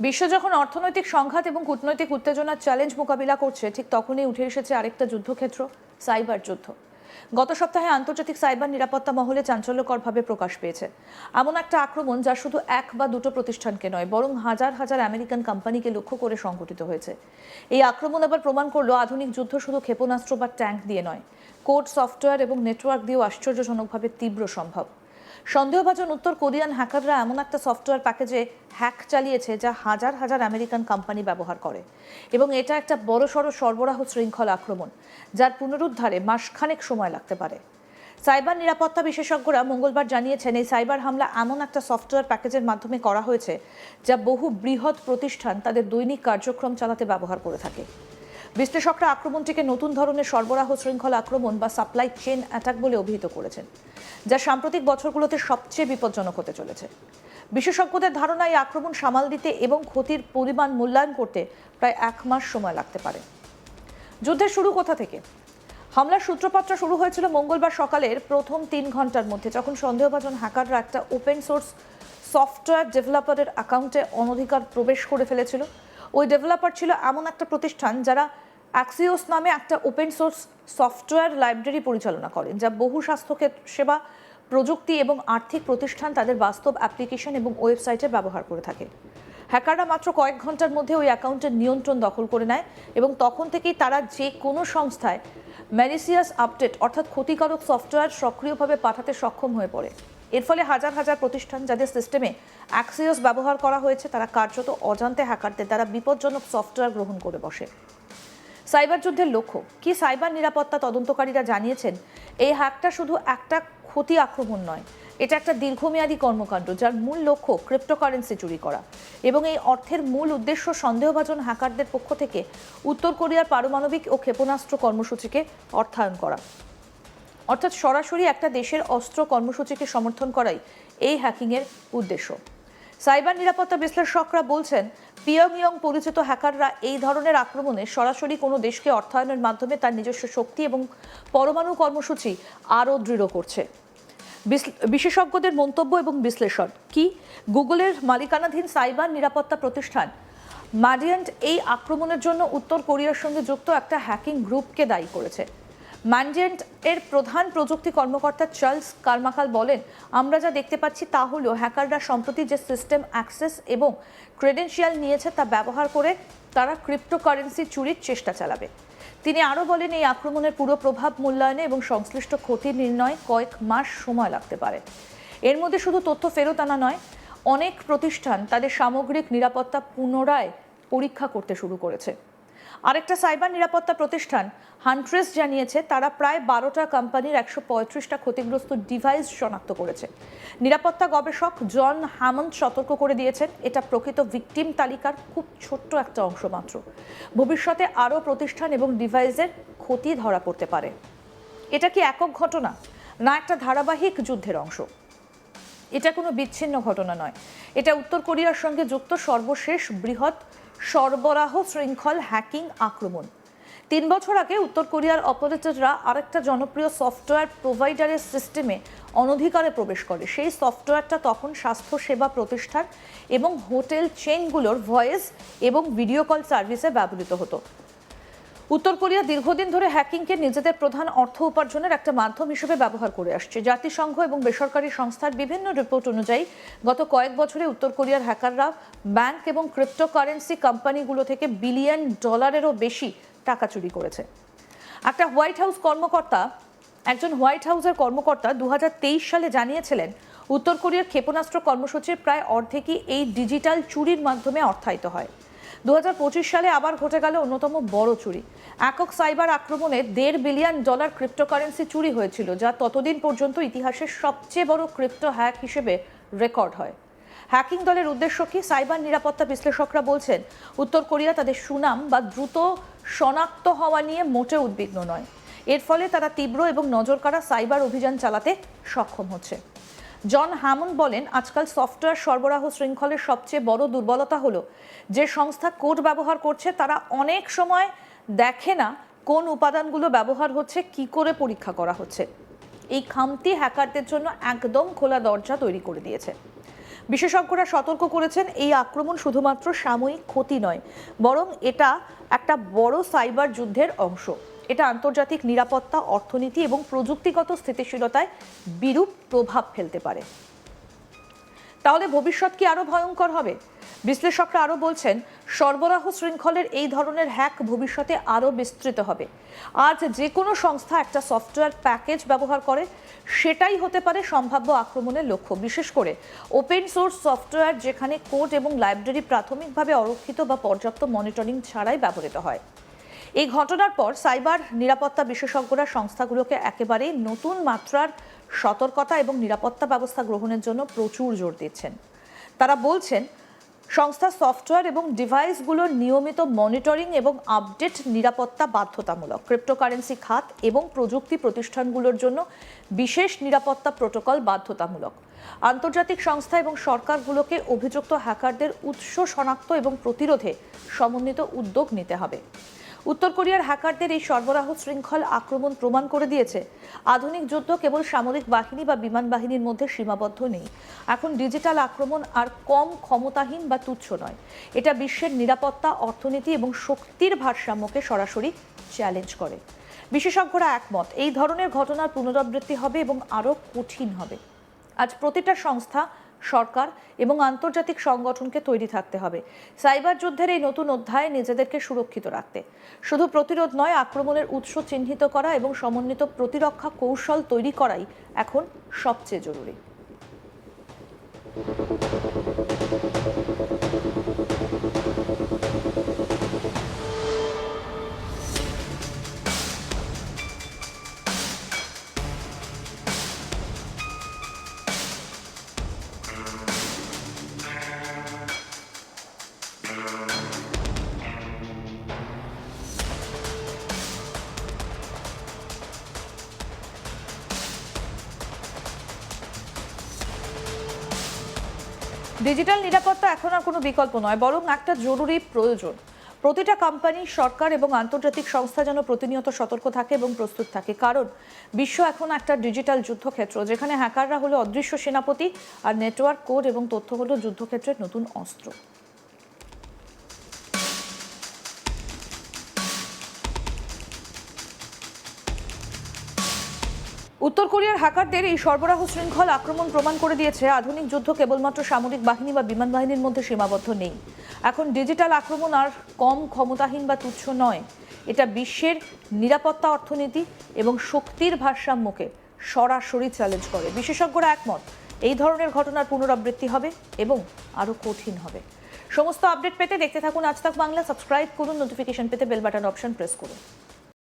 বিশ্ব যখন অর্থনৈতিক সংঘাত এবং কূটনৈতিক উত্তেজনার চ্যালেঞ্জ মোকাবিলা করছে, ঠিক তখনই উঠে এসেছে আরেকটা যুদ্ধক্ষেত্র, সাইবার যুদ্ধ। গত সপ্তাহে আন্তর্জাতিক সাইবার নিরাপত্তা মহলে চাঞ্চল্যকরভাবে প্রকাশ পেয়েছে এমন একটা আক্রমণ যা শুধু এক বা দুটো প্রতিষ্ঠানকে নয়, বরং হাজার হাজার আমেরিকান কোম্পানিকে লক্ষ্য করে সংঘটিত হয়েছে। এই আক্রমণ আবার প্রমাণ করলো আধুনিক যুদ্ধ শুধু ক্ষেপণাস্ত্র বা ট্যাঙ্ক দিয়ে নয়, কোড, সফটওয়্যার এবং নেটওয়ার্ক দিয়েও আশ্চর্যজনকভাবে তীব্র সম্ভব। সন্দেহভাজন উত্তর কোরিয়ান হ্যাকাররা এমন একটা সফটওয়্যার প্যাকেজে হ্যাক চালিয়েছে যা হাজার হাজার আমেরিকান কোম্পানি ব্যবহার করে, এবং এটা একটা বড়সড় সরবরাহ শৃঙ্খলা আক্রমণ যার পুনরুদ্ধারে মাসখানেক সময় লাগতে পারে। সাইবার নিরাপত্তা বিশেষজ্ঞরা মঙ্গলবার জানিয়েছেন এই সাইবার হামলা এমন একটা সফটওয়্যার প্যাকেজের মাধ্যমে করা হয়েছে যা বহু বৃহৎ প্রতিষ্ঠান তাদের দৈনিক কার্যক্রম চালাতে ব্যবহার করে থাকে। বিশ্লেষকরা আক্রমণটিকে নতুন ধরনের সরবরাহ শৃঙ্খলা আক্রমণ বা সাপ্লাই চেইন অ্যাটাক বলে অভিহিত করেছেন, যা সাম্প্রতিক বছরগুলোতে সবচেয়ে বিপজ্জনক হতে চলেছে। বিশেষজ্ঞদের ধারণা এই আক্রমণ সামাল দিতে এবং ক্ষতির পরিমাণ মূল্যায়ন করতে প্রায় 1 মাস সময় লাগতে পারে। যুদ্ধের শুরু কোথা থেকে? হামলার সূত্রপাত শুরু হয়েছিল মঙ্গলবার সকালের প্রথম 3 ঘন্টার মধ্যে, যখন সন্দেহভাজন হ্যাকাররা একটা ওপেন সোর্স সফটওয়্যার ডেভেলপারের অ্যাকাউন্টে অনধিকার প্রবেশ করে ফেলেছিল। ওই ডেভেলপার ছিল এমন একটা প্রতিষ্ঠান যারা অ্যাক্সিওস নামে একটা ওপেন সোর্স সফটওয়্যার লাইব্রেরি পরিচালনা করেন, যা বহু স্বাস্থ্য সেবা, প্রযুক্তি এবং আর্থিক প্রতিষ্ঠান তাদের বাস্তব অ্যাপ্লিকেশন এবং ওয়েবসাইটে ব্যবহার করে থাকে। হ্যাকাররা মাত্র কয়েক ঘন্টার মধ্যে ওই অ্যাকাউন্টের নিয়ন্ত্রণ দখল করে নেয়, এবং তখন থেকেই তারা যে কোনো সংস্থায় ম্যালিসিয়াস আপডেট অর্থাৎ ক্ষতিকারক সফটওয়্যার সক্রিয়ভাবে পাঠাতে সক্ষম হয়ে পড়ে। এর ফলে হাজার হাজার প্রতিষ্ঠান যাদের সিস্টেমে অ্যাক্সিওস ব্যবহার করা হয়েছে তারা কার্যত অজান্তে হ্যাকারদের দ্বারা বিপজ্জনক সফটওয়্যার গ্রহণ করে বসে। সাইবার যুদ্ধের লক্ষ্য কি? সাইবার নিরাপত্তা তদন্তকারীরা জানিয়েছেন এই হ্যাকটা শুধু একটা ক্ষতি আক্রমণ নয়, এটা একটা দীর্ঘমেয়াদী কর্মকাণ্ড যার মূল লক্ষ্য ক্রিপ্টোকারেন্সি চুরি করা, এবং এই অর্থের মূল উদ্দেশ্য সন্দেহভাজন হ্যাকারদের পক্ষ থেকে উত্তর কোরিয়ার পারমাণবিক ও ক্ষেপণাস্ত্র কর্মসূচিকে অর্থায়ন করা। অর্থাৎ সরাসরি একটা দেশের অস্ত্র কর্মসূচিকে সমর্থন করাই এই হ্যাকিংয়ের উদ্দেশ্য। সাইবার নিরাপত্তা বিশ্লেষকরা বলছেন পিয়ংইয়ং পরিচিত হ্যাকাররা এই ধরনের আক্রমণে সরাসরি কোনো দেশকে অর্থায়নের মাধ্যমে তার নিজস্ব শক্তি এবং পরমাণু কর্মসূচি আরও দৃঢ় করছে। বিশেষজ্ঞদের মন্তব্য এবং বিশ্লেষণ কি? গুগলের মালিকানাধীন সাইবার নিরাপত্তা প্রতিষ্ঠান ম্যাডিয়েন্ট এই আক্রমণের জন্য উত্তর কোরিয়ার সঙ্গে যুক্ত একটা হ্যাকিং গ্রুপকে দায়ী করেছে। ম্যাডিয়েন্ট এর প্রধান প্রযুক্তি কর্মকর্তা চার্লস কারমাকাল বলেন, আমরা যা দেখতে পাচ্ছি তা হলো হ্যাকাররা সম্প্রতি যে সিস্টেম অ্যাক্সেস এবং ক্রেডেনশিয়াল নিয়েছে তা ব্যবহার করে তারা ক্রিপ্টোকারেন্সি চুরির চেষ্টা চালাবে। তিনি আরও বলেন, এই আক্রমণের পুরো প্রভাব মূল্যায়নে এবং সংশ্লিষ্ট ক্ষতি নির্ণয় কয়েক মাস সময় লাগতে পারে। এর মধ্যে শুধু তথ্য ফেরত আনা নয়, অনেক প্রতিষ্ঠান তাদের সামগ্রিক নিরাপত্তা পুনরায় পরীক্ষা করতে শুরু করেছে। আরেকটা সাইবার নিরাপত্তা প্রতিষ্ঠান হান্ট্রেস জানিয়েছে তারা প্রায় 12টা কোম্পানির 135টা ক্ষতিগ্রস্ত ডিভাইস শনাক্ত করেছে। নিরাপত্তা গবেষক জন হ্যামন্ড সতর্ক করে দিয়েছেন, এটা প্রকৃত ভিকটিম তালিকার খুব ছোট্ট একটা অংশ মাত্র। ভবিষ্যতে আরও প্রতিষ্ঠান এবং ডিভাইসের ক্ষতি ধরা পড়তে পারে। এটা কি একক ঘটনা, না একটা ধারাবাহিক যুদ্ধের অংশ? এটা কোনো বিচ্ছিন্ন ঘটনা নয়, এটা উত্তর কোরিয়ার সঙ্গে যুক্ত সর্বশেষ বৃহৎ সরবরাহ শৃঙ্খল হ্যাকিং আক্রমণ। 3 বছর আগে উত্তর কোরিয়ার অপারেটররা আরেকটা জনপ্রিয় সফটওয়্যার প্রোভাইডারের সিস্টেমে অনধিকারে প্রবেশ করে। সেই সফটওয়্যারটা তখন স্বাস্থ্যসেবা প্রতিষ্ঠান এবং হোটেল চেইনগুলোর ভয়েস এবং ভিডিও কল সার্ভিসে ব্যবহৃত হতো। উত্তর কোরিয়া দীর্ঘদিন ধরে হ্যাকিংকে নিজেদের প্রধান অর্থ উপার্জনের একটা মাধ্যম হিসেবে ব্যবহার করে আসছে। জাতিসংঘ এবং বেসরকারি সংস্থার বিভিন্ন রিপোর্ট অনুযায়ী গত কয়েক বছরে উত্তর কোরিয়ার হ্যাকাররা ব্যাংক এবং ক্রিপ্টোকারেন্সি কোম্পানিগুলো থেকে $1 বিলিয়নেরও বেশি টাকা চুরি করেছে। একজন হোয়াইট হাউসের কর্মকর্তা 2023 সালে জানিয়েছিলেন উত্তর কোরিয়ার ক্ষেপণাস্ত্র কর্মসূচির প্রায় অর্ধেকই এই ডিজিটাল চুরির মাধ্যমে অর্থায়িত হয়। 2025 সালে আবার ঘটে গেল অন্যতম বড় চুরি। একক সাইবার আক্রমণে $1.5 বিলিয়ন ক্রিপ্টোকারেন্সি চুরি হয়েছিল, যা ততদিন পর্যন্ত ইতিহাসের সবচেয়ে বড় ক্রিপ্টো হ্যাক হিসেবে রেকর্ড হয়। হ্যাকিং দলের উদ্দেশ্য কি? সাইবার নিরাপত্তা বিশ্লেষকরা বলছেন উত্তর কোরিয়া তাদের সুনাম বা দ্রুত শনাক্ত হওয়া নিয়ে মোটেও উদ্বিগ্ন নয়। এর ফলে তারা তীব্র এবং নজরকাড়া সাইবার অভিযান চালাতে সক্ষম হচ্ছে। জন হ্যামন্ড বলেন, আজকাল সফটওয়্যার সরবরাহ শৃঙ্খলের সবচেয়ে বড় দুর্বলতা হলো যে সংস্থা কোড ব্যবহার করছে তারা অনেক সময় দেখে না কোন উপাদানগুলো ব্যবহার হচ্ছে, কি করে পরীক্ষা করা হচ্ছে। এই খামতি হ্যাকারদের জন্য একদম খোলা দরজা তৈরি করে দিয়েছে। বিশেষজ্ঞরা সতর্ক করেছেন, এই আক্রমণ শুধুমাত্র সাময়িক ক্ষতি নয়, বরং এটা একটা বড় সাইবার যুদ্ধের অংশ। এটা আন্তর্জাতিক নিরাপত্তা, অর্থনীতি এবং প্রযুক্তিগত স্থিতিশীলতায় বিরূপ প্রভাব ফেলতে পারে। তাহলে ভবিষ্যৎ কি আরো ভয়ঙ্কর হবে? বিশ্লেষকরা আরো বলছেন, সরবরাহ শৃঙ্খলের এই ধরনের হ্যাক ভবিষ্যতে আরো বিস্তৃত হবে। আজ যে কোনো সংস্থা একটা সফটওয়্যার প্যাকেজ ব্যবহার করে, সেটাই হতে পারে সম্ভাব্য আক্রমণের লক্ষ্য। বিশেষ করে ওপেন সোর্স সফটওয়্যার, যেখানে কোড এবং লাইব্রেরি প্রাথমিকভাবে অরক্ষিত বা পর্যাপ্ত মনিটরিং ছাড়াই ব্যবহৃত হয়। এই ঘটনার পর সাইবার নিরাপত্তা বিশেষজ্ঞরা সংস্থাগুলোকে একেবারেই নতুন মাত্রার সতর্কতা এবং নিরাপত্তা ব্যবস্থা গ্রহণের জন্য প্রচুর জোর দিচ্ছেন। তারা বলছেন, সংস্থা সফটওয়্যার এবং ডিভাইসগুলোর নিয়মিত মনিটরিং এবং আপডেট নিরাপত্তা বাধ্যতামূলক। ক্রিপ্টোকারেন্সি খাত এবং প্রযুক্তি প্রতিষ্ঠানগুলোর জন্য বিশেষ নিরাপত্তা প্রোটোকল বাধ্যতামূলক। আন্তর্জাতিক সংস্থা এবং সরকারগুলোকে অভিযুক্ত হ্যাকারদের উৎস শনাক্ত এবং প্রতিরোধে সমন্বিত উদ্যোগ নিতে হবে। উত্তর কোরিয়ার হ্যাকারদের এই সরবরাহ শৃঙ্খল আক্রমণ প্রমাণ করে দিয়েছে, আধুনিক যুদ্ধ কেবল সামরিক বাহিনী বা বিমান বাহিনীর মধ্যে সীমাবদ্ধ নেই। এখন ডিজিটাল আক্রমণ আর কম ক্ষমতাহীন বা তুচ্ছ নয়, এটা বিশ্বের নিরাপত্তা, অর্থনীতি এবং শক্তির ভারসাম্যকে সরাসরি চ্যালেঞ্জ করে। বিশেষজ্ঞরা একমত, এই ধরনের ঘটনার পুনরাবৃত্তি হবে এবং আরও কঠিন হবে। আজ প্রতিটা সংস্থা, সরকার এবং আন্তর্জাতিক সংগঠনকে তৈরি থাকতে হবে সাইবার যুদ্ধের এই নতুন অধ্যায়ে নিজেদেরকে সুরক্ষিত রাখতে। শুধু প্রতিরোধ নয়, আক্রমণের উৎস চিহ্নিত করা এবং সমন্বিত প্রতিরক্ষা কৌশল তৈরি করাই এখন সবচেয়ে জরুরি। ডিজিটাল নিরাপত্তা এখন আর কোনো বিকল্প নয়, বরং একটা জরুরি প্রয়োজন। প্রতিটা কোম্পানি, সরকার এবং আন্তর্জাতিক সংস্থা যেন প্রতিনিয়ত সতর্ক থাকে এবং প্রস্তুত থাকে, কারণ বিশ্ব এখন একটা ডিজিটাল যুদ্ধক্ষেত্র, যেখানে হ্যাকাররা হলো অদৃশ্য সেনাপতি আর নেটওয়ার্ক, কোড এবং তথ্য হলো যুদ্ধক্ষেত্রের নতুন অস্ত্র। উত্তর কোরিয়ার হ্যাকারদের এই সরবরাহ শৃঙ্খল আক্রমণ প্রমাণ করে দিয়েছে, আধুনিক যুদ্ধ কেবলমাত্র সামরিক বাহিনী বা বিমান বাহিনীর মধ্যে সীমাবদ্ধ নেই। এখন ডিজিটাল আক্রমণ আর কম ক্ষমতাহীন বা তুচ্ছ নয়, এটা বিশ্বের নিরাপত্তা, অর্থনীতি এবং শক্তির ভারসাম্যকে সরাসরি চ্যালেঞ্জ করে। বিশেষজ্ঞরা একমত, এই ধরনের ঘটনার পুনরাবৃত্তি হবে এবং আরও কঠিন হবে। সমস্ত আপডেট পেতে দেখতে থাকুন আজ তাক বাংলা। সাবস্ক্রাইব করুন, নোটিফিকেশন পেতে বেল বাটন অপশন প্রেস করুন।